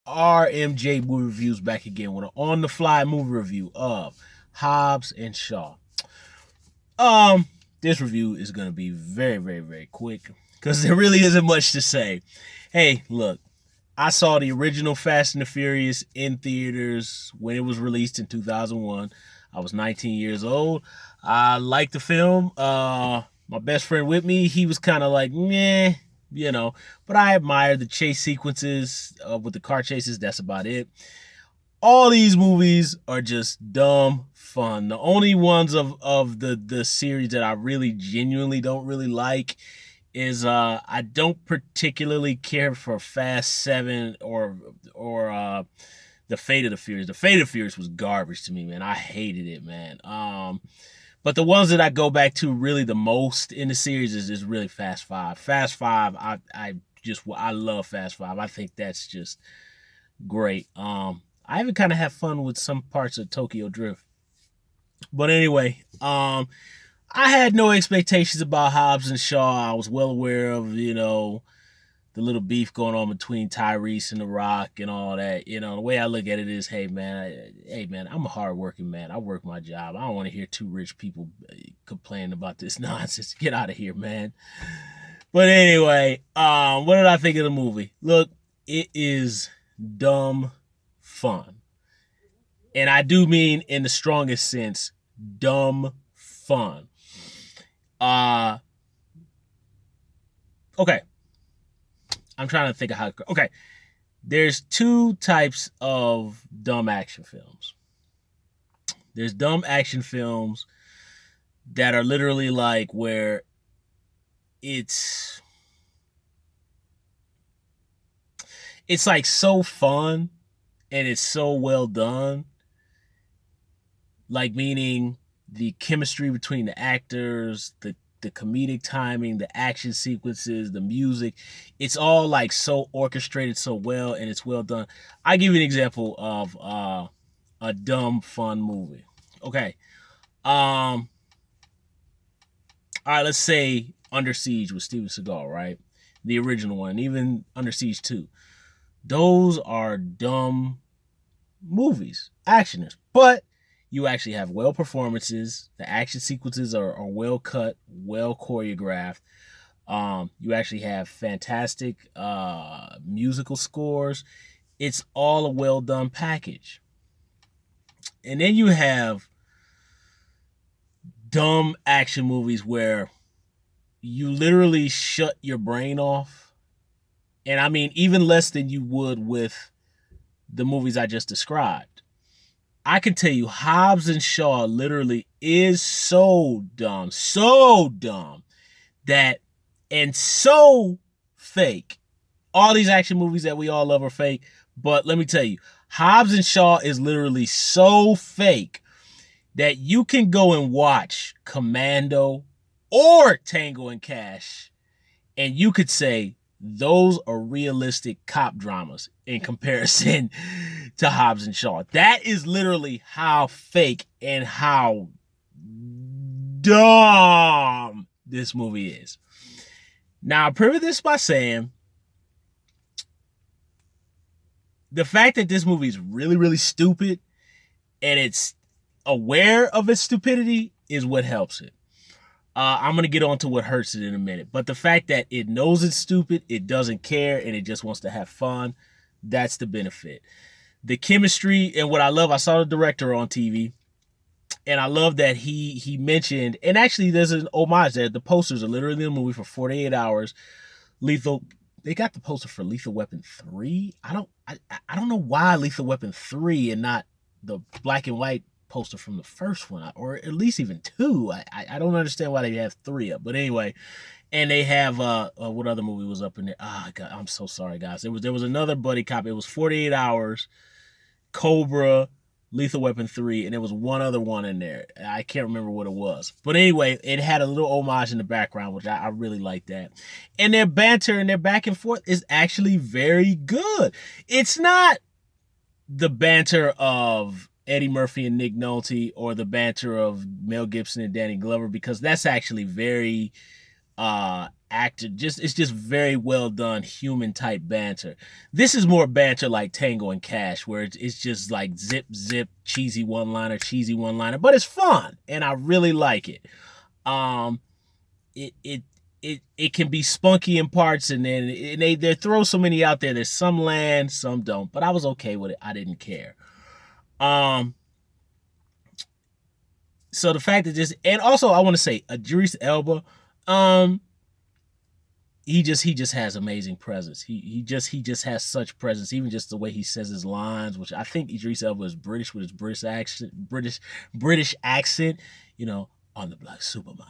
RMJ Movie Reviews back again with an on-the-fly movie review of Hobbs and Shaw. This review is gonna be very, very, very quick because there really isn't much to say. Hey, look, I saw the original Fast and the Furious in theaters when it was released in 2001. I was 19 years old. I liked the film. My best friend with me, he was kind of like, meh, but I admired the chase sequences with the car chases. That's about it. All these movies are just dumb fun. The only ones of the series that I really genuinely don't really like is I don't particularly care for Fast 7 or the Fate of the Furious. The Fate of the Furious was garbage to me, man. I hated it, man. But the ones that I go back to really the most in the series is really Fast Five. Fast Five, I love Fast Five. I think that's just great. I even kind of have fun with some parts of Tokyo Drift. But anyway, I had no expectations about Hobbs and Shaw. I was well aware of, the little beef going on between Tyrese and The Rock and all that. The way I look at it is, hey man, I'm a hardworking man. I work my job. I don't want to hear two rich people complain about this nonsense. Get out of here, man. But anyway, what did I think of the movie? Look, it is dumb fun. And I do mean in the strongest sense, dumb fun. Okay. I'm trying to think of how. Okay. There's two types of dumb action films. There's dumb action films that are literally like where it's like so fun and it's so well done. Like meaning the chemistry between the actors, the comedic timing, the action sequences, the music, it's all like so orchestrated so well and it's well done. I give you an example of a dumb fun movie. Okay. All right, let's say Under Siege with Steven Seagal, right? The original one, even Under Siege 2. Those are dumb movies, actioners, but you actually have well performances. The action sequences are well cut, well choreographed. You actually have fantastic musical scores. It's all a well done package. And then you have dumb action movies where you literally shut your brain off. And I mean, even less than you would with the movies I just described. I can tell you Hobbs and Shaw literally is so dumb that, and so fake. All these action movies that we all love are fake, but let me tell you, Hobbs and Shaw is literally so fake that you can go and watch Commando or Tango and Cash, and you could say those are realistic cop dramas in comparison to Hobbs and Shaw. That is literally how fake and how dumb this movie is. Now, I preface this by saying the fact that this movie is really, really stupid and it's aware of its stupidity is what helps it. I'm going to get on to what hurts it in a minute. But the fact that it knows it's stupid, it doesn't care, and it just wants to have fun, that's the benefit. The chemistry, and what I love, I saw the director on TV, and I love that he mentioned, and actually there's an homage there. The posters are literally in the movie for 48 hours. They got the poster for Lethal Weapon 3. I don't know why Lethal Weapon 3 and not the black and white poster from the first one, or at least even 2. I don't understand why they have 3 up, but anyway. And they have what other movie was up in there? God, I'm so sorry, guys. There was another buddy cop. It was 48 Hours, Cobra, Lethal Weapon 3, and there was one other one in there. I can't remember what it was, but anyway, it had a little homage in the background, which I really like that. And their banter and their back and forth is actually very good. It's not the banter of Eddie Murphy and Nick Nolte or the banter of Mel Gibson and Danny Glover, because that's actually very actor. It's just very well done human type banter. This is more banter like Tango and Cash, where it's just like zip zip cheesy one liner, but it's fun and I really like it. Um, it can be spunky in parts, and then they throw so many out there. There's some land, some don't, but I was okay with it. I didn't care. Um, so the fact that this, and also I want to say, Idris Elba, um, he just has amazing presence. He just has such presence. Even just the way he says his lines, which I think Idris Elba is British with his British accent. You know, I'm the Black Superman.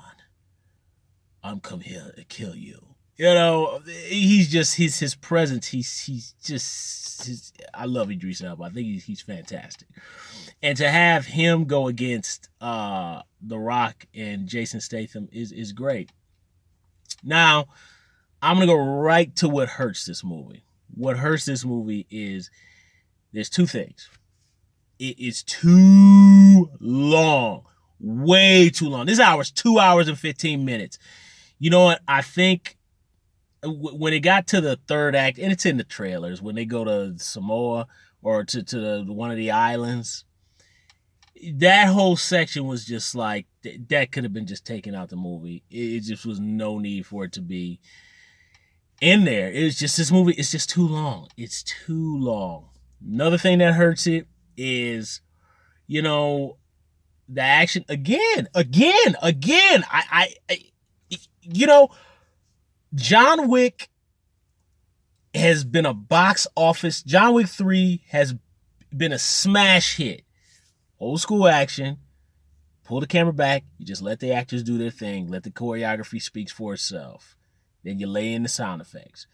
I'm come here to kill you. You know, he's just his presence. He's just I love Idris Elba. I think he's fantastic. And to have him go against The Rock and Jason Statham is great. Now, I'm gonna go right to what hurts this movie. What hurts this movie is there's two things. It is too long. Way too long. This hour is 2 hours and 15 minutes. You know what? I think when it got to the third act, and it's in the trailers, when they go to Samoa or to one of the islands, that whole section was just like, that could have been just taken out the movie. It just was no need for it to be in there. It was just, this movie, it's just too long. It's too long. Another thing that hurts it is, you know, the action again. I you know, John Wick has been a box office. John Wick 3 has been a smash hit. Old school action. Pull the camera back. You just let the actors do their thing. Let the choreography speak for itself. Then you lay in the sound effects.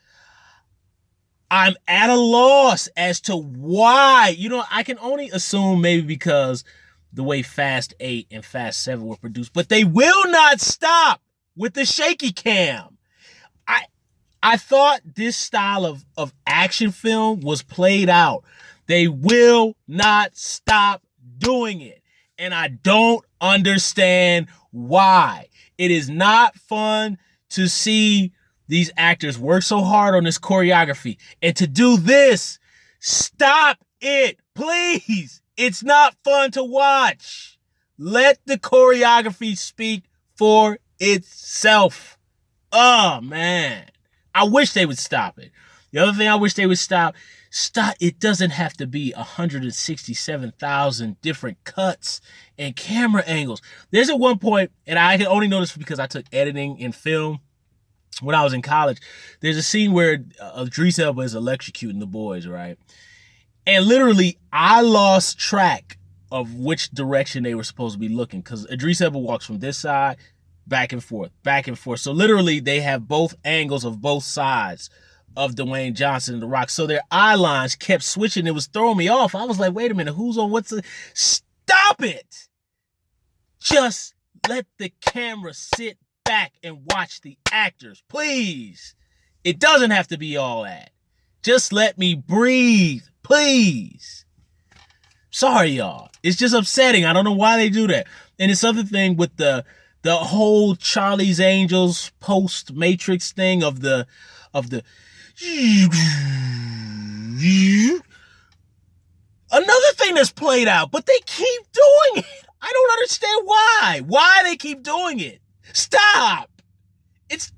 I'm at a loss as to why. You know, I can only assume maybe because the way Fast 8 and Fast 7 were produced, but they will not stop with the shaky cam. I thought this style of action film was played out. They will not stop doing it. And I don't understand why. It is not fun to see these actors work so hard on this choreography. And to do this, stop it, please. It's not fun to watch. Let the choreography speak for itself. Oh, man. I wish they would stop it. The other thing I wish they would stop, it doesn't have to be 167,000 different cuts and camera angles. There's at one point, and I can only know this because I took editing in film when I was in college. There's a scene where Idris Elba is electrocuting the boys, right? And literally, I lost track of which direction they were supposed to be looking because Idris Elba walks from this side, back and forth, back and forth. So literally, they have both angles of both sides of Dwayne Johnson and The Rock. So their eye lines kept switching. It was throwing me off. I was like, wait a minute, who's on what's the... Stop it! Just let the camera sit back and watch the actors, please. It doesn't have to be all that. Just let me breathe, please. Sorry, y'all. It's just upsetting. I don't know why they do that. And this other thing with the whole Charlie's Angels post Matrix thing of the another thing that's played out, but they keep doing it. I don't understand why they keep doing it. Stop. It's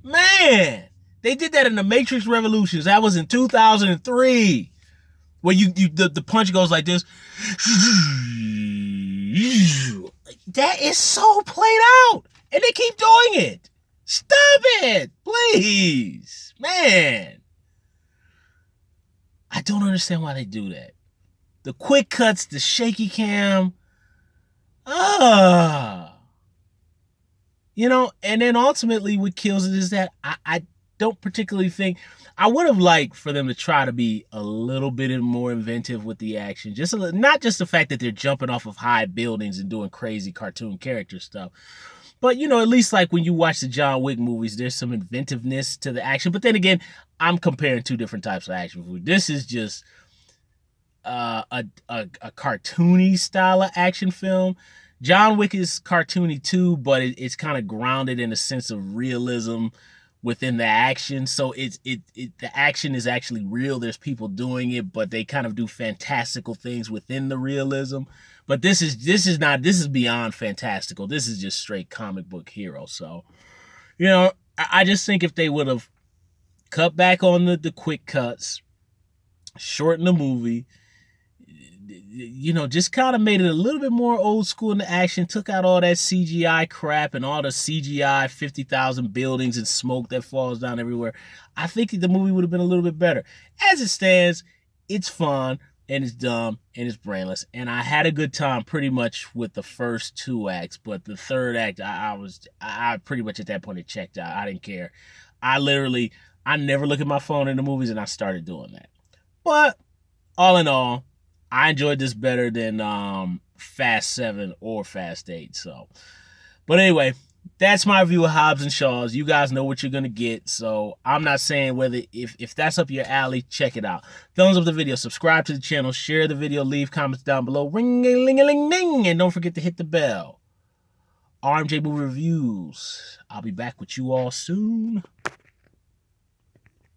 man. They did that in the Matrix Revolutions. That was in 2003. Where the punch goes like this. That is so played out. And they keep doing it. Stop it, please. Man. I don't understand why they do that. The quick cuts, the shaky cam. You know, and then ultimately what kills it is that I don't particularly think... I would have liked for them to try to be a little bit more inventive with the action. Not just the fact that they're jumping off of high buildings and doing crazy cartoon character stuff. But, you know, at least like when you watch the John Wick movies, there's some inventiveness to the action. But then again, I'm comparing two different types of action movies. This is just a cartoony style of action film. John Wick is cartoony too, but it's kind of grounded in a sense of realism within the action. So the action is actually real. There's people doing it, but they kind of do fantastical things within the realism. But this is beyond fantastical. This is just straight comic book hero. So, I just think if they would have cut back on the quick cuts, shorten the movie, just kind of made it a little bit more old school in the action, took out all that CGI crap and all the CGI 50,000 buildings and smoke that falls down everywhere, I think the movie would have been a little bit better. As it stands, it's fun and it's dumb and it's brainless. And I had a good time pretty much with the first two acts, but the third act, I pretty much at that point had checked out. I didn't care. I never look at my phone in the movies, and I started doing that. But all in all, I enjoyed this better than Fast 7 or Fast 8. So, but anyway, that's my view of Hobbs and Shaws. You guys know what you're gonna get, so I'm not saying whether if that's up your alley, check it out. Thumbs up the video, subscribe to the channel, share the video, leave comments down below, ring-a-ling-a-ling-ding, and don't forget to hit the bell. RMJ Movie Reviews. I'll be back with you all soon.